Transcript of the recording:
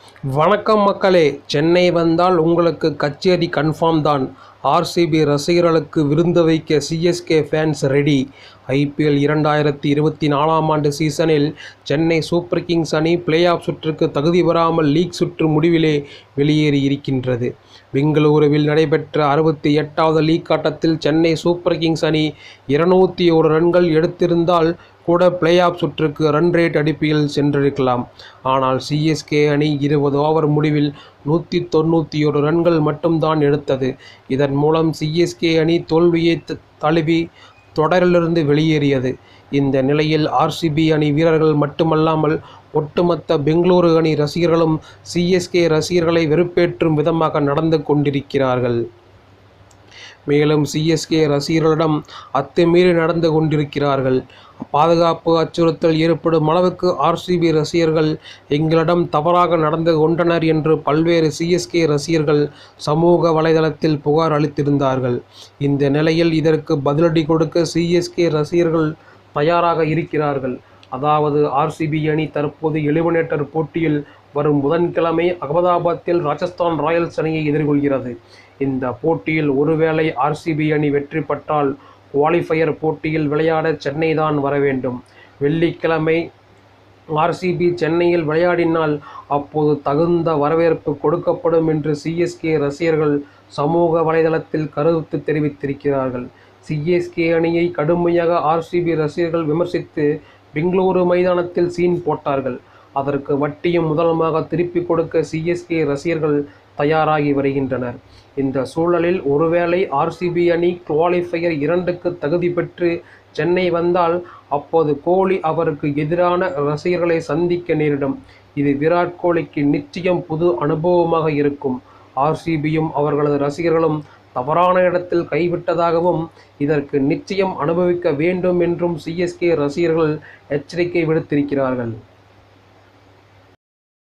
வணக்கம் மக்களே. சென்னை வந்தால் உங்களுக்கு கச்சேரி கன்ஃபார்ம் தான். ஆர்சிபி ரசிகர்களுக்கு விருந்து வைக்க சிஎஸ்கே ஃபேன்ஸ் ரெடி. ஐபிஎல் 2024ஆம் ஆண்டு சீசனில் சென்னை சூப்பர் கிங்ஸ் அணி பிளே ஆஃப் சுற்றுக்கு தகுதி பெறாமல் லீக் சுற்று முடிவிலே வெளியேறியிருக்கின்றது. பெங்களூருவில் நடைபெற்ற 68வது லீக் ஆட்டத்தில் சென்னை சூப்பர் கிங்ஸ் அணி 201 ரன்கள் எடுத்திருந்தால் கூட பிளே ஆஃப் சுற்றுக்கு ரன் ரேட் அடிப்படையில் சென்றிருக்கலாம். ஆனால் சிஎஸ்கே அணி 20 ஓவர் முடிவில் 191 ரன்கள் மட்டும்தான் எடுத்தது. இதன் மூலம் சிஎஸ்கே அணி தோல்வியை தழுவி தொடரிலிருந்து வெளியேறியது. இந்த நிலையில் ஆர்சிபி அணி வீரர்கள் மட்டுமல்லாமல் ஒட்டுமொத்த பெங்களூரு அணி ரசிகர்களும் சிஎஸ்கே ரசிகர்களை வெறுப்பேற்றும் விதமாக நடந்து கொண்டிருக்கிறார்கள். மேலும் சிஎஸ்கே ரசிகர்களிடம் அத்துமீறி நடந்து கொண்டிருக்கிறார்கள். பாதுகாப்பு அச்சுறுத்தல் ஏற்படும் அளவுக்கு ஆர்சிபி ரசிகர்கள் எங்களிடம் தவறாக நடந்து கொண்டனர் என்று பல்வேறு சிஎஸ்கே ரசிகர்கள் சமூக வலைதளத்தில் புகார் அளித்திருந்தார்கள். இந்த நிலையில் இதற்கு பதிலடி கொடுக்க சிஎஸ்கே ரசிகர்கள் தயாராக இருக்கிறார்கள். அதாவது ஆர்சிபி அணி தற்போது எலிமினேட்டர் போட்டியில் வரும் புதன்கிழமை அகமதாபாத்தில் ராஜஸ்தான் ராயல்ஸ் அணியை எதிர்கொள்கிறது. இந்த போட்டியில் ஒருவேளை ஆர்சிபி அணி வெற்றி பெற்றால் குவாலிஃபயர் போட்டியில் விளையாட சென்னை தான் வர வேண்டும். வெள்ளிக்கிழமை ஆர்சிபி சென்னையில் விளையாடினால் அப்போது தகுந்த வரவேற்பு கொடுக்கப்படும் என்று சிஎஸ்கே ரசிகர்கள் சமூக வலைதளத்தில் கருத்து தெரிவித்திருக்கிறார்கள். சிஎஸ்கே அணியை கடுமையாக ஆர்சிபி ரசிகர்கள் விமர்சித்து பெங்களூரு மைதானத்தில் சீன் போட்டார்கள். அதற்கு வட்டியும் முதலுமாக திருப்பி கொடுக்க சிஎஸ்கே ரசிகர்கள் தயாராகி வருகின்றனர். இந்த சூழலில் ஒருவேளை ஆர்சிபி அணி குவாலிஃபயர் 2க்கு தகுதி பெற்று சென்னை வந்தால் அப்போது கோலி அவருக்கு எதிரான ரசிகர்களை சந்திக்க நேரிடும். இது விராட் கோலிக்கு நிச்சயம் புது அனுபவமாக இருக்கும். ஆர்சிபியும் அவர்களது ரசிகர்களும் தவறான இடத்தில் கைவிட்டதாகவும் இதற்கு நிச்சயம் அனுபவிக்க வேண்டும் என்றும் சிஎஸ்கே ரசிகர்கள் எச்சரிக்கை விடுத்திருக்கிறார்கள்.